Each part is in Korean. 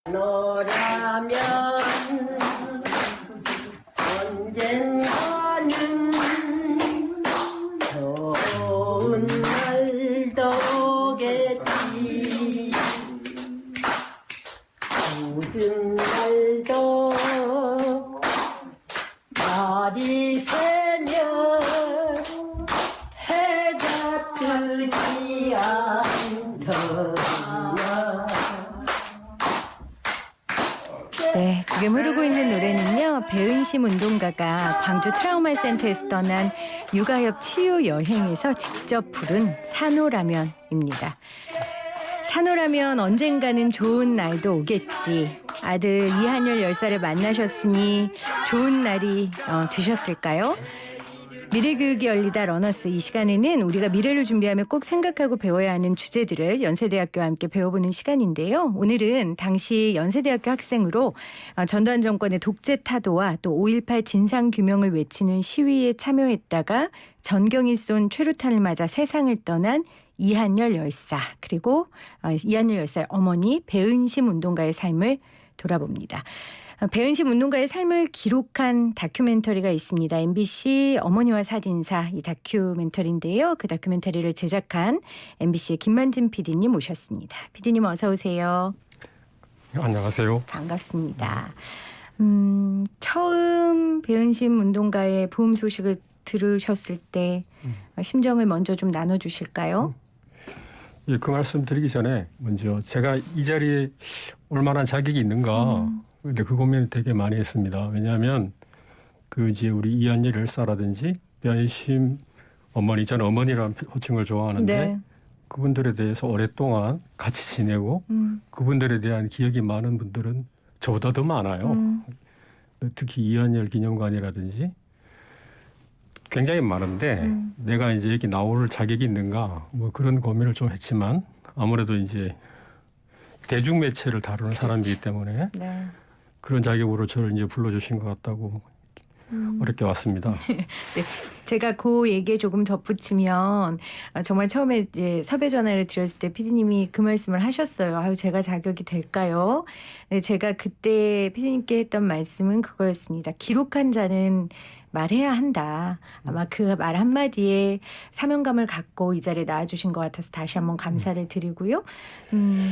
너라면 언젠가는 좋은 날도 오겠지. 굳은 날도 날이 새면 해가 뜨지 않더라. 네, 지금 흐르고 있는 노래는요. 배은심 운동가가 광주 트라우마 센터에서 떠난 육아협 치유 여행에서 직접 부른 산호라면입니다. 산호라면 언젠가는 좋은 날도 오겠지. 아들 이한열 10살을 만나셨으니 좋은 날이 되셨을까요? 미래교육이 열리다 러너스, 이 시간에는 우리가 미래를 준비하며 꼭 생각하고 배워야 하는 주제들을 연세대학교와 함께 배워보는 시간인데요. 오늘은 당시 연세대학교 학생으로 전두환 정권의 독재 타도와 또 5.18 진상규명을 외치는 시위에 참여했다가 전경이 쏜 최루탄을 맞아 세상을 떠난 이한열 열사, 그리고 이한열 열사 어머니 배은심 운동가의 삶을 돌아봅니다. 배은심 운동가의 삶을 기록한 다큐멘터리가 있습니다. MBC 어머니와 사진사, 이 다큐멘터리인데요. 그 다큐멘터리를 제작한 MBC의 김만진 PD님 모셨습니다. PD님 어서 오세요. 안녕하세요. 반갑습니다. 처음 배은심 운동가의 부임 소식을 들으셨을 때 심정을 먼저 좀 나눠주실까요? 예, 그 말씀 드리기 전에 먼저 제가 이 자리에 올 만한 자격이 있는가 근데 그 고민을 되게 많이 했습니다. 왜냐하면 그 이제 우리 이한열 열사라든지 배은심 어머니, 저는 어머니라는 호칭을 좋아하는데 네. 그분들에 대해서 오랫동안 같이 지내고 그분들에 대한 기억이 많은 분들은 저보다 더 많아요. 특히 이한열 기념관이라든지 굉장히 많은데 내가 이제 여기 나올 자격이 있는가 뭐 그런 고민을 좀 했지만 아무래도 이제 대중매체를 다루는 사람이기 때문에 네. 그런 자격으로 저를 이제 불러주신 것 같다고 어렵게 왔습니다. 네, 제가 그 얘기에 조금 덧붙이면 정말 처음에 이제 섭외 전화를 드렸을 때 PD님이 그 말씀을 하셨어요. 아유, 제가 자격이 될까요? 네, 제가 그때 PD님께 했던 말씀은 그거였습니다. 기록한 자는 말해야 한다. 아마 그 말 한마디에 사명감을 갖고 이 자리에 나와주신 것 같아서 다시 한번 감사를 드리고요.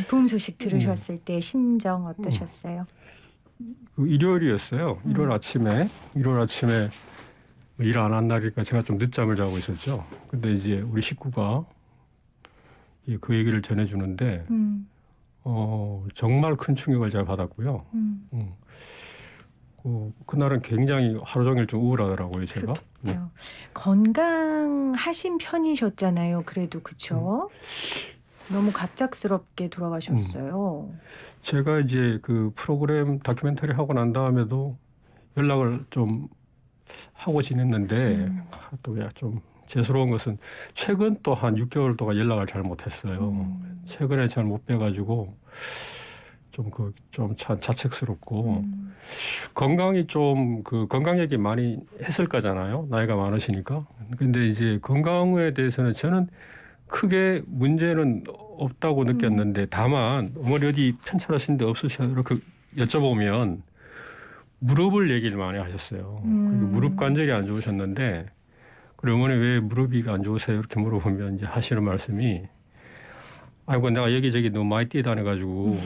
부임 소식 들으셨을 때 심정 어떠셨어요? 그 일요일이었어요. 일요일 아침에 일 안 한 날이니까 제가 좀 늦잠을 자고 있었죠. 근데 이제 우리 식구가 그 얘기를 전해주는데 정말 큰 충격을 제가 받았고요. 그날은 굉장히 하루 종일 좀 우울하더라고요, 제가. 네. 건강하신 편이셨잖아요. 그래도 그렇죠? 너무 갑작스럽게 돌아가셨어요. 제가 이제 그 프로그램 다큐멘터리 하고 난 다음에도 연락을 좀 하고 지냈는데 또 좀 죄스러운 것은 최근 또 한 6개월 동안 연락을 잘 못했어요. 최근에 잘 못 뵈가지고 좀 자책스럽고 건강이 좀 건강 얘기 많이 했을 거잖아요. 나이가 많으시니까. 근데 이제 건강에 대해서는 저는 크게 문제는 없다고 느꼈는데 다만 어머니 어디 편찮으신 데 없으셔서 이렇게 여쭤보면 무릎을 얘기를 많이 하셨어요. 무릎 관절이 안 좋으셨는데 그리고 어머니 왜 무릎이 안 좋으세요? 이렇게 물어보면 이제 하시는 말씀이 아이고 내가 여기저기 너무 많이 뛰어다녀가지고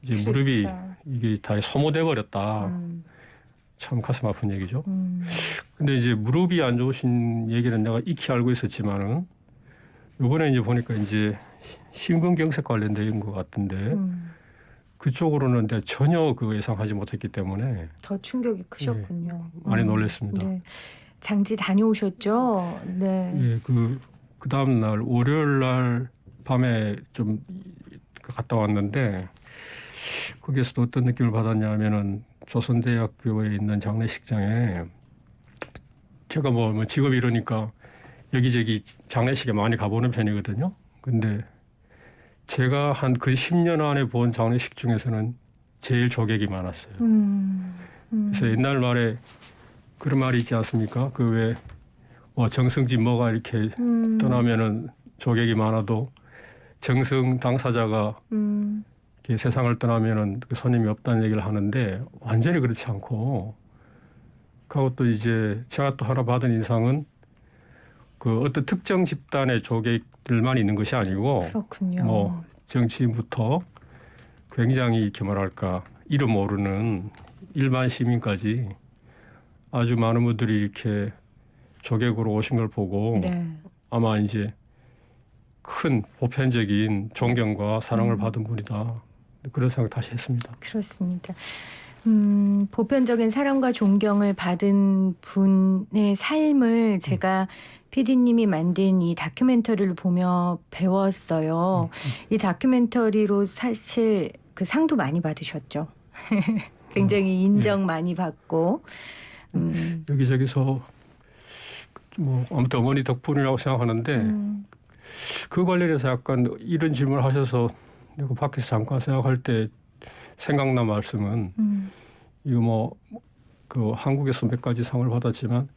이제 그렇죠. 무릎이 이게 다 소모돼 버렸다. 참 가슴 아픈 얘기죠. 근데 이제 무릎이 안 좋으신 얘기는 내가 익히 알고 있었지만은 이번에 이제 보니까 이제 심근경색 관련된 것 같은데 그쪽으로는 내가 전혀 예상하지 못했기 때문에 더 충격이 크셨군요. 네, 많이 놀랐습니다. 네. 장지 다녀오셨죠? 네. 예, 그 다음 날 월요일 날 밤에 좀 갔다 왔는데 거기에서도 어떤 느낌을 받았냐면은 조선대학교에 있는 장례식장에 제가 뭐 직업이 이러니까 여기저기 장례식에 많이 가보는 편이거든요. 근데 제가 한 그 10년 안에 본 장례식 중에서는 제일 조객이 많았어요. 그래서 옛날 말에 그런 말이 있지 않습니까? 그 왜 정승지 뭐가 이렇게 떠나면은 조객이 많아도 정승 당사자가 이렇게 세상을 떠나면은 그 손님이 없다는 얘기를 하는데 완전히 그렇지 않고, 그리고 또 이제 제가 또 하나 받은 인상은 그 어떤 특정 집단의 조객들만 있는 것이 아니고 그렇군요. 뭐 정치인부터 굉장히 이렇게 뭐랄까 이름 모르는 일반 시민까지 아주 많은 분들이 이렇게 조객으로 오신 걸 보고 네. 아마 이제 큰 보편적인 존경과 사랑을 받은 분이다. 그런 생각 다시 했습니다. 그렇습니다. 보편적인 사랑과 존경을 받은 분의 삶을 제가 PD님이 만든 이 다큐멘터리를 보며 배웠어요. 이 다큐멘터리로 사실 그 상도 많이 받으셨죠. 굉장히 인정 많이 받고. 여기저기서 뭐 아무튼 어머니 덕분이라고 생각하는데 그 관련해서 약간 이런 질문을 하셔서 내가 밖에서 잠깐 생각할 때 생각난 말씀은 이거 뭐 그 한국에서 몇 가지 상을 받았지만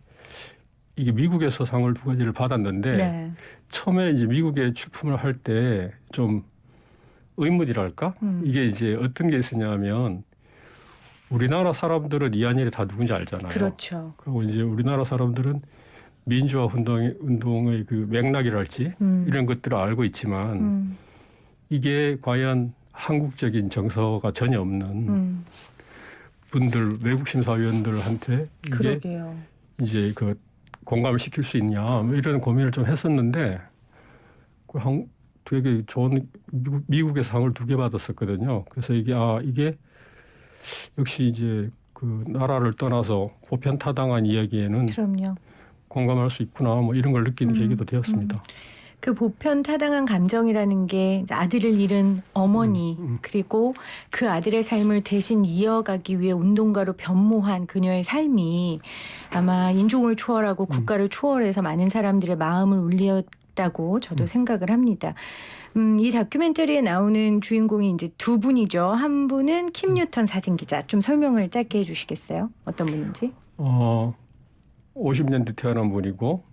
이게 미국에서 상을 2가지를 받았는데 네. 처음에 이제 미국에 출품을 할 때 좀 의문이랄까? 이게 이제 어떤 게 있었냐면 우리나라 사람들은 이한열이 다 누군지 알잖아요. 그렇죠. 그리고 이제 우리나라 사람들은 민주화 운동의 그 맥락이랄지 이런 것들을 알고 있지만 이게 과연 한국적인 정서가 전혀 없는 분들 외국 심사위원들한테 이게 그러게요. 이제 그 공감을 시킬 수 있냐 뭐 이런 고민을 좀 했었는데 그 되게 좋은 미국에서 상을 2개 받았었거든요. 그래서 이게 역시 이제 그 나라를 떠나서 보편타당한 이야기에는 그럼요. 공감할 수 있구나 뭐 이런 걸 느끼는 계기도 되었습니다. 그 보편타당한 감정이라는 게 아들을 잃은 어머니 그리고 그 아들의 삶을 대신 이어가기 위해 운동가로 변모한 그녀의 삶이 아마 인종을 초월하고 국가를 초월해서 많은 사람들의 마음을 울렸다고 저도 생각을 합니다. 이 다큐멘터리에 나오는 주인공이 이제 2분이죠. 한 분은 킴 뉴턴 사진 기자. 좀 설명을 짧게 해주시겠어요? 어떤 분인지? 50년대 태어난 분이고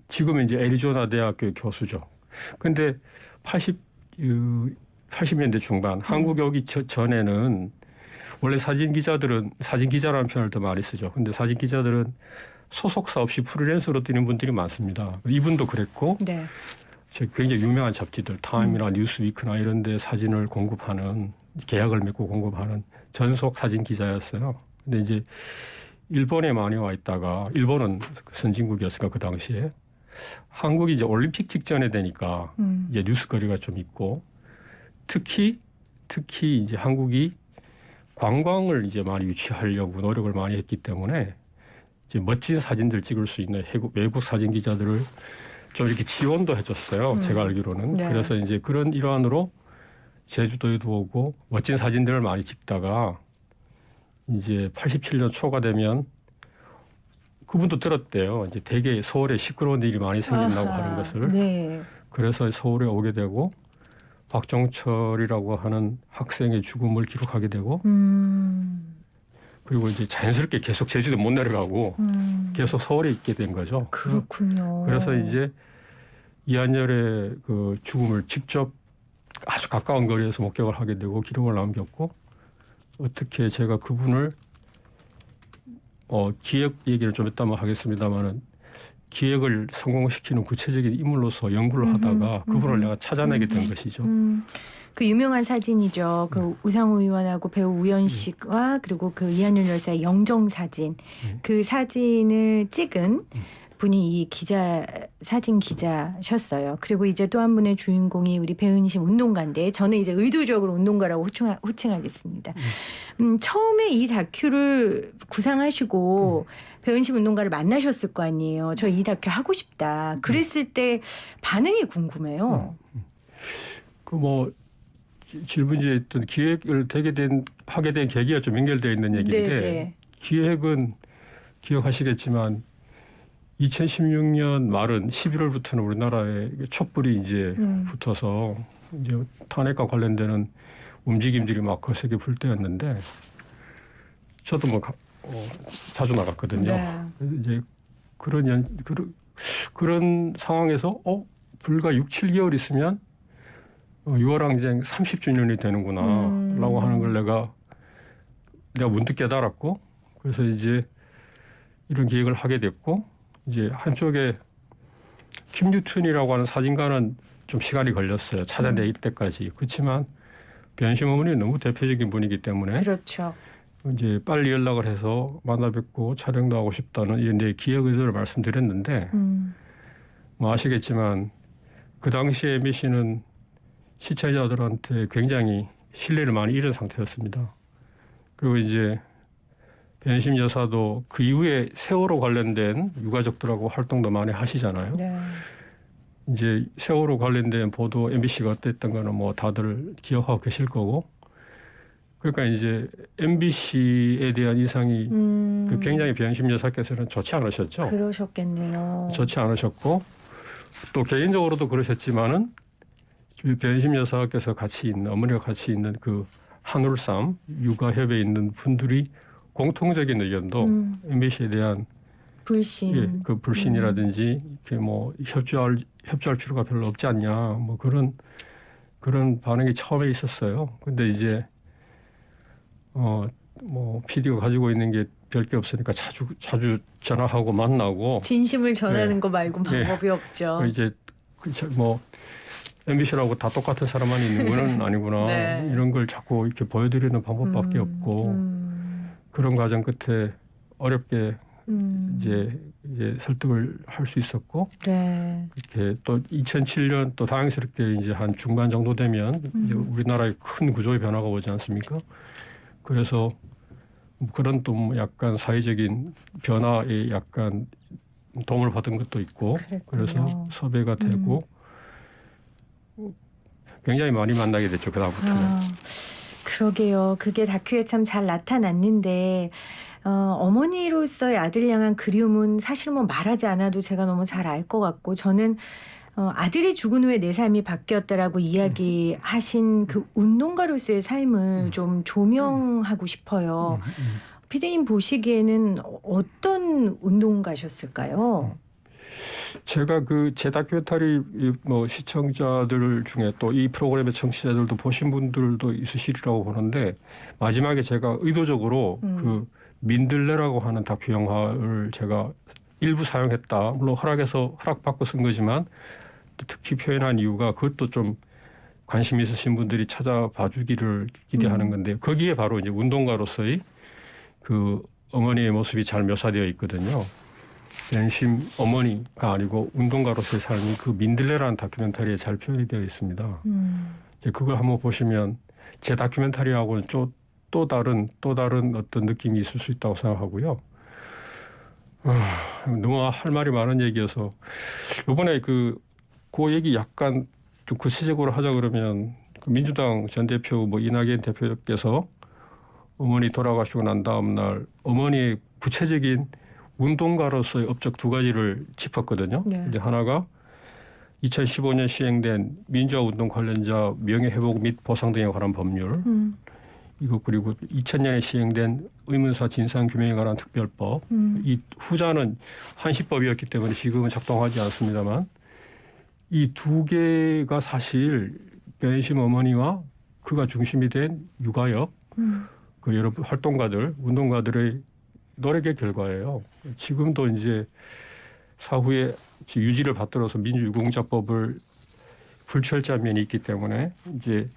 지금은 이제 애리조나 대학교 교수죠. 근데 80년대 중반 한국에 오기 전에는 원래 사진 기자들은 사진 기자라는 표현을 더 많이 쓰죠. 근데 사진 기자들은 소속사 없이 프리랜서로 뛰는 분들이 많습니다. 이분도 그랬고 네. 굉장히 유명한 잡지들 타임이나 뉴스위크나 이런 데 사진을 공급하는 계약을 맺고 공급하는 전속 사진 기자였어요. 근데 이제 일본에 많이 와 있다가 일본은 선진국이었으니까 그 당시에 한국이 이제 올림픽 직전에 되니까 이제 뉴스거리가 좀 있고 특히 이제 한국이 관광을 이제 많이 유치하려고 노력을 많이 했기 때문에 이제 멋진 사진들 찍을 수 있는 외국 사진 기자들을 좀 이렇게 지원도 해줬어요. 제가 알기로는. 네. 그래서 이제 그런 일환으로 제주도에도 오고 멋진 사진들을 많이 찍다가 이제 87년 초가 되면 그분도 들었대요. 이제 되게 서울에 시끄러운 일이 많이 생긴다고 하는 것을. 네. 그래서 서울에 오게 되고 박종철이라고 하는 학생의 죽음을 기록하게 되고 그리고 이제 자연스럽게 계속 제주도 못 내려가고 계속 서울에 있게 된 거죠. 그렇군요. 그래서 이제 이한열의 그 죽음을 직접 아주 가까운 거리에서 목격을 하게 되고 기록을 남겼고 어떻게 제가 그분을 기획 얘기를 좀 이따 하겠습니다마는 기획을 성공시키는 구체적인 인물로서 연구를 하다가 그분을 내가 찾아내게 된 것이죠. 그 유명한 사진이죠. 그 우상호 의원하고 배우 우연식과 그리고 그 이한열 열사의 영정 사진. 그 사진을 찍은 분이 이 사진 기자셨어요. 그리고 이제 또 한 분의 주인공이 우리 배은심 운동가인데 저는 이제 의도적으로 운동가라고 호칭하겠습니다. 처음에 이 다큐를 구상하시고 배은심 운동가를 만나셨을 거 아니에요. 저 이 다큐 하고 싶다. 그랬을 때 반응이 궁금해요. 그 뭐 질문지에 있던 기획을 하게 된 계기가 좀 연결되어 있는 얘기인데 네. 기획은 기억하시겠지만 2016년 말은 11월부터는 우리나라에 촛불이 이제 붙어서 이제 탄핵과 관련되는 움직임들이 막 거세게 불 때였는데 저도 뭐 자주 나갔거든요. 네. 이제 그런 상황에서 불과 6, 7개월 있으면 유월항쟁 30주년이 되는구나라고 하는 걸 내가 문득 깨달았고, 그래서 이제 이런 기획을 하게 됐고, 이제 한쪽에 김유튼이라고 하는 사진가는 좀 시간이 걸렸어요. 찾아낼 때까지. 그렇지만 변심 어머니는 너무 대표적인 분이기 때문에 그렇죠. 이제 빨리 연락을 해서 만나 뵙고 촬영도 하고 싶다는 이런 내 기획 의도를 말씀드렸는데, 뭐 아시겠지만 그 당시에 MBC는 시청자들한테 굉장히 신뢰를 많이 잃은 상태였습니다. 그리고 이제 변심 여사도 그 이후에 세월호 관련된 유가족들하고 활동도 많이 하시잖아요. 네. 이제 세월호 관련된 보도 MBC가 어땠던 거는 뭐 다들 기억하고 계실 거고, 그러니까 이제 MBC에 대한 인상이 그 굉장히 변심 여사께서는 좋지 않으셨죠. 그러셨겠네요. 좋지 않으셨고, 또 개인적으로도 그러셨지만은 변심 여사께서 같이 있는, 어머니가 같이 있는 그 한울삼 육아협에 있는 분들이 공통적인 의견도 MBC에 대한 불신. 그 불신이라든지 이렇게 뭐 협조할 필요가 별로 없지 않냐, 뭐 그런 반응이 처음에 있었어요. 근데 이제 뭐 PD가 가지고 있는 게 별 게 없으니까 자주 전화하고 만나고 진심을 전하는 네. 거 말고 방법이 없죠. 이제 뭐 MBC라고 다 똑같은 사람만 있는 건 아니구나. 네. 이런 걸 자꾸 이렇게 보여드리는 방법밖에 없고, 그런 과정 끝에 어렵게 이제 설득을 할 수 있었고, 네. 이렇게 또 2007년 또 다행스럽게 이제 한 중반 정도 되면 이제 우리나라에 큰 구조의 변화가 오지 않습니까? 그래서 그런 또 뭐 약간 사회적인 변화에 약간 도움을 받은 것도 있고, 그랬군요. 그래서 섭외가 되고 굉장히 많이 만나게 됐죠. 그다음부터는. 그러게요. 그게 다큐에 참 잘 나타났는데 어머니로서의 아들 향한 그리움은 사실 뭐 말하지 않아도 제가 너무 잘 알 것 같고, 저는 아들이 죽은 후에 내 삶이 바뀌었다라고 이야기하신 그 운동가로서의 삶을 좀 조명하고 싶어요. 피디님 보시기에는 어떤 운동가셨을까요? 제가 그 제 다큐멘터리 뭐 시청자들 중에 또 이 프로그램의 청취자들도 보신 분들도 있으시리라고 보는데, 마지막에 제가 의도적으로 그 민들레라고 하는 다큐 영화를 제가 일부 사용했다. 물론 허락받고 쓴 거지만 특히 표현한 이유가, 그것도 좀 관심 있으신 분들이 찾아봐 주기를 기대하는 건데, 거기에 바로 이제 운동가로서의 그 어머니의 모습이 잘 묘사되어 있거든요. 변심 어머니가 아니고 운동가로서의 삶이 그 민들레라는 다큐멘터리에 잘 표현이 되어 있습니다. 이제 그걸 한번 보시면 제 다큐멘터리하고는 또 다른 어떤 느낌이 있을 수 있다고 생각하고요. 너무 할 말이 많은 얘기여서 이번에 그 얘기 약간 좀 구체적으로 하자 그러면, 그 민주당 전 대표 뭐 이낙연 대표께서 어머니 돌아가시고 난 다음 날 어머니의 구체적인 운동가로서의 업적 두 가지를 짚었거든요. 네. 이제 하나가 2015년 시행된 민주화 운동 관련자 명예회복 및 보상 등에 관한 법률, 이거 그리고 2000년에 시행된 의문사 진상규명에 관한 특별법. 이 후자는 한시법이었기 때문에 지금은 작동하지 않습니다만, 이 두 개가 사실 변심 어머니와 그가 중심이 된 육아역, 그 여러 활동가들, 운동가들의 노력의 결과예요. 지금도 이제 사후에 유지를 받들어서 민주유공자법을 불철자한 면이 있기 때문에 이제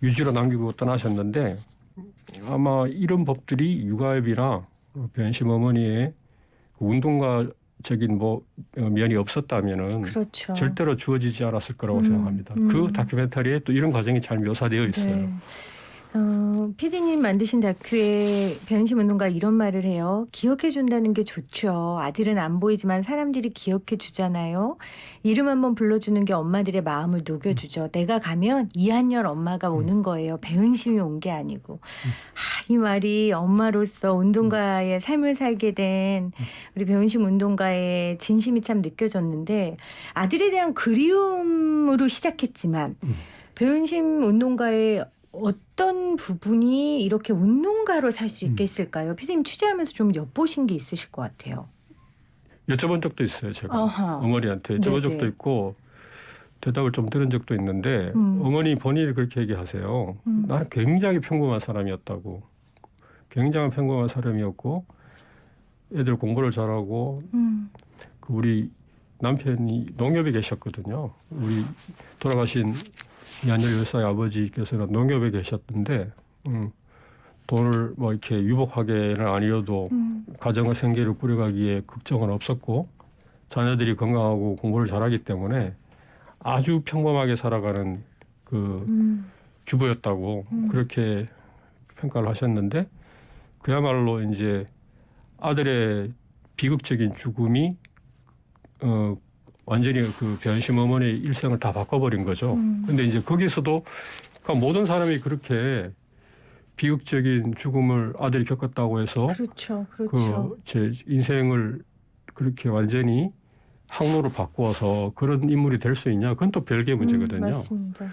유지로 남기고 떠나셨는데, 아마 이런 법들이 육아협이나 변심 어머니의 운동가적인 뭐 면이 없었다면은 그렇죠. 절대로 주어지지 않았을 거라고 생각합니다. 그 다큐멘터리에 또 이런 과정이 잘 묘사되어 있어요. 네. 피디님 만드신 다큐에 변심 운동가 이런 말을 해요. 기억해 준다는 게 좋죠. 아들은 안 보이지만 사람들이 기억해 주잖아요. 이름 한번 불러주는 게 엄마들의 마음을 녹여주죠. 내가 가면 이한열 엄마가 오는 거예요. 배은심이 온 게 아니고. 이 말이 엄마로서 운동가의 삶을 살게 된 우리 배은심 운동가의 진심이 참 느껴졌는데, 아들에 대한 그리움으로 시작했지만 배은심 운동가의 어떤 부분이 이렇게 운동가로 살 수 있겠을까요? 피디님 취재하면서 좀 엿보신 게 있으실 것 같아요. 여쭤본 적도 있어요. 제가 어허. 어머니한테 여쭤본 네네. 적도 있고, 대답을 좀 들은 적도 있는데 어머니 본인이 그렇게 얘기하세요. 나는 굉장히 평범한 사람이었다고. 굉장히 평범한 사람이었고 애들 공부를 잘하고 그 우리 남편이 농협에 계셨거든요. 우리 돌아가신 이한열 열사의 아버지께서는 농협에 계셨는데 돈을 뭐 이렇게 유복하게는 아니어도 가정의 생계를 꾸려가기에 걱정은 없었고 자녀들이 건강하고 공부를 잘하기 때문에 아주 평범하게 살아가는 그 주부였다고 그렇게 평가를 하셨는데 그야말로 이제 아들의 비극적인 죽음이 완전히 그 변심 어머니의 일생을 다 바꿔버린 거죠. 근데 이제 거기서도 그러니까 모든 사람이 그렇게 비극적인 죽음을 아들이 겪었다고 해서 그렇죠, 그렇죠. 제 인생을 그렇게 완전히 항로를 바꾸어서 그런 인물이 될 수 있냐? 그건 또 별개의 문제거든요. 맞습니다.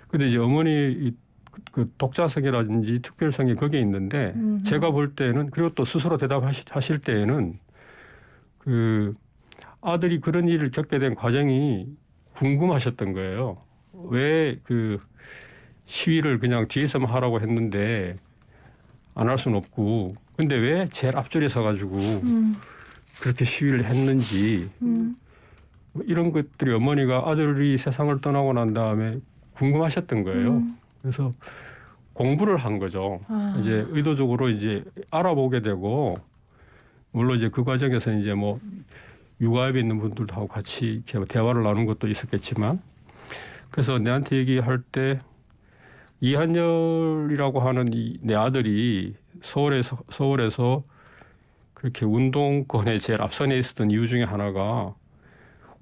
근데 이제 어머니 그 독자성이라든지 특별성이 거기에 있는데 제가 볼 때는 그리고 또 스스로 대답하실 때에는 그 아들이 그런 일을 겪게 된 과정이 궁금하셨던 거예요. 왜 그 시위를 그냥 뒤에서만 하라고 했는데 안 할 수는 없고 근데 왜 제일 앞줄에 서가지고 그렇게 시위를 했는지 이런 것들이 어머니가 아들이 세상을 떠나고 난 다음에 궁금하셨던 거예요. 그래서 공부를 한 거죠. 이제 의도적으로 이제 알아보게 되고 물론 이제 그 과정에서 이제 뭐 육아에 있는 분들도 하고 같이 이렇게 대화를 나눈 것도 있었겠지만 그래서 내한테 얘기할 때 이한열이라고 하는 내 아들이 서울에서 그렇게 운동권에 제일 앞선에 있었던 이유 중에 하나가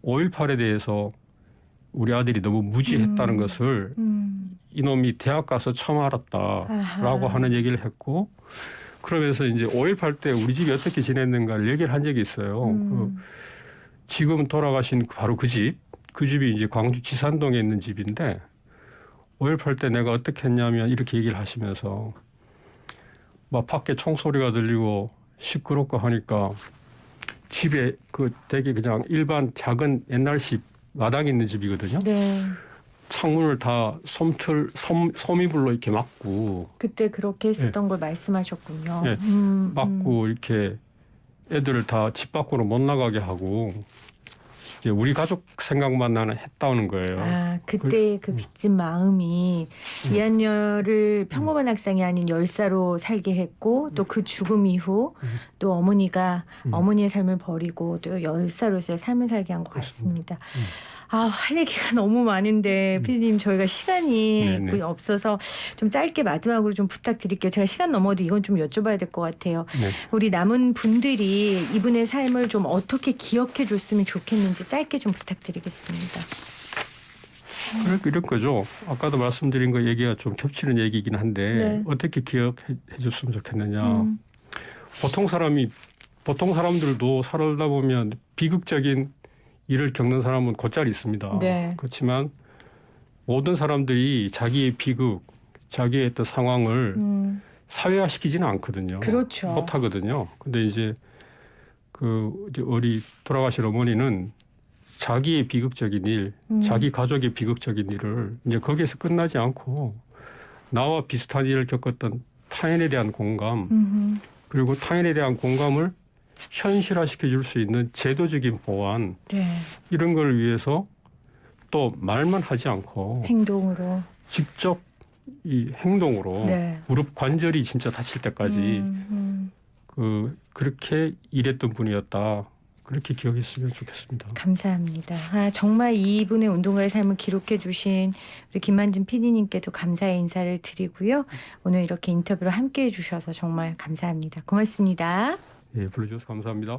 5.18에 대해서 우리 아들이 너무 무지했다는 것을 이놈이 대학 가서 처음 알았다라고 하는 얘기를 했고 그러면서 이제 5.18 때 우리 집이 어떻게 지냈는가를 얘기를 한 적이 있어요. 그 지금 돌아가신 바로 그 집이 이제 광주 지산동에 있는 집인데 5.18 때 내가 어떻게 했냐면 이렇게 얘기를 하시면서 막 밖에 총소리가 들리고 시끄럽고 하니까 집에 그 되게 그냥 일반 작은 옛날식 마당 있는 집이거든요. 네. 창문을 다 소미불로 이렇게 막고 그때 그렇게 했었던 걸 말씀하셨군요. 네. 막고 이렇게 애들을 다 집 밖으로 못 나가게 하고 이제 우리 가족 생각만 나는 했다는 거예요. 아, 그때 그 빚진 마음이 이한열을 평범한 학생이 아닌 열사로 살게 했고 또 그 죽음 이후 또 어머니가 어머니의 삶을 버리고 또 열사로서의 삶을 살게 한 것 같습니다. 아, 할 얘기가 너무 많은데 피디님 저희가 시간이 네네. 없어서 좀 짧게 마지막으로 좀 부탁드릴게요. 제가 시간 넘어도 이건 좀 여쭤봐야 될 것 같아요. 네. 우리 남은 분들이 이분의 삶을 좀 어떻게 기억해 줬으면 좋겠는지 짧게 좀 부탁드리겠습니다. 그러니까 이런 거죠. 아까도 말씀드린 거 얘기가 좀 겹치는 얘기긴 한데 네. 어떻게 기억해 줬으면 좋겠느냐. 보통 사람들도 살다 보면 비극적인 일을 겪는 사람은 곧잘 있습니다. 네. 그렇지만 모든 사람들이 자기의 비극, 자기의 어떤 상황을 사회화시키지는 않거든요. 그렇죠. 못하거든요. 근데 이제 우리 돌아가신 어머니는 자기의 비극적인 일, 자기 가족의 비극적인 일을 이제 거기에서 끝나지 않고 나와 비슷한 일을 겪었던 타인에 대한 공감, 그리고 타인에 대한 공감을 현실화시켜 줄 수 있는 제도적인 보완 네. 이런 걸 위해서 또 말만 하지 않고 행동으로 직접 이 행동으로 네. 무릎 관절이 진짜 다칠 때까지 그렇게 일했던 분이었다. 그렇게 기억했으면 좋겠습니다. 감사합니다. 아, 정말 이분의 운동가의 삶을 기록해 주신 우리 김만진 PD님께도 감사의 인사를 드리고요. 오늘 이렇게 인터뷰를 함께해 주셔서 정말 감사합니다. 고맙습니다. 예, 불러주셔서 감사합니다.